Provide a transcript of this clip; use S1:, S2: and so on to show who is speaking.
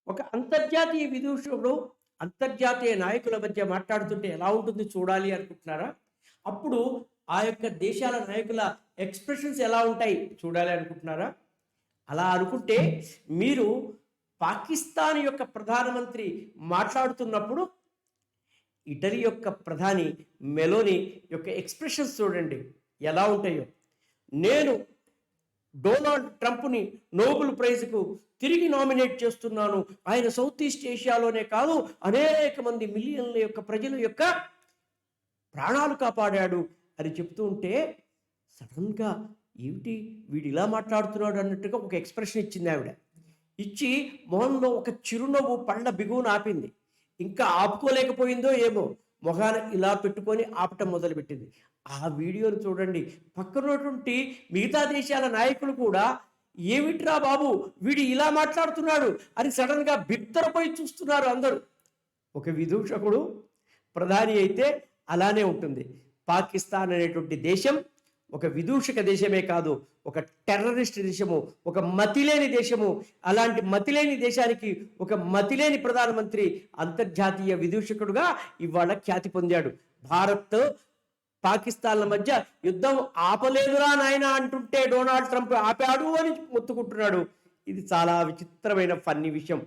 S1: ఒక అంతర్జాతీయ విదూషకుడు, అంతర్జాతీయ నాయకుల మధ్య మాట్లాడుతుంటే ఎలా ఉంటుంది చూడాలి అనుకుంటున్నారా? అప్పుడు ఆ యొక్క దేశాల నాయకుల ఎక్స్‌ప్రెషన్స్ ఎలా ఉంటాయి చూడాలి అనుకుంటున్నారా? అలా అనుకుంటే మీరు పాకిస్తాన్ యొక్క ప్రధానమంత్రి మాట్లాడుతున్నప్పుడు, ఇటలీ యొక్క ప్రధాని మెలోని యొక్క ఎక్స్‌ప్రెషన్స్ చూడండి ఎలా ఉంటాయో. నేను డొనాల్డ్ ట్రంప్‌ని నోబెల్ ప్రైజ్‌కు తిరిగి నామినేట్ చేస్తున్నాను. ఆయన సౌత్ ఈస్ట్ ఏషియాలోనే కాదు, అనేక మంది మిలియన్ల యొక్క ప్రజల యొక్క ప్రాణాలు కాపాడాడు అని చెప్తూ ఉంటే, సడెన్‌గా ఏమిటి వీడు ఇలా మాట్లాడుతున్నాడు అన్నట్టుగా ఒక ఎక్స్‌ప్రెషన్ ఇచ్చింది ఆవిడ. ఇచ్చి మొహంలో ఒక చిరునవ్వు పళ్ళ బిగువున ఆపింది. ఇంకా ఆపుకోలేకపోయిందో ఏమో! మొహాన ఇలా పెట్టుకొని ఆపటం మొదలుపెట్టింది. ఆ వీడియోను చూడండి. పక్కనున్నటువంటి మిగతా దేశాల నాయకులు కూడా ఏమిట్రా బాబు! వీడు ఇలా మాట్లాడుతున్నాడు అని సడెన్‌గా బిత్తరపోయి చూస్తున్నారు అందరూ. ఒక విదూషకుడు ప్రధాని అయితే అలానే ఉంటుంది. పాకిస్తాన్ అనేటువంటి దేశం ఒక విదూషక దేశమే కాదు, ఒక టెర్రరిస్ట్ దేశము, ఒక మతిలేని దేశము. అలాంటి మతిలేని దేశానికి ఒక మతిలేని ప్రధానమంత్రి అంతర్జాతీయ విదూషకుడుగా ఇవాళ ఖ్యాతి పొందాడు. భారత్, పాకిస్తాన్ల మధ్య యుద్ధం ఆపలేదురా నాయనా అంటుంటే డొనాల్డ్ ట్రంప్ ఆపాడు అని మొత్తుకుంటున్నాడు. ఇది చాలా విచిత్రమైన ఫన్నీ విషయం.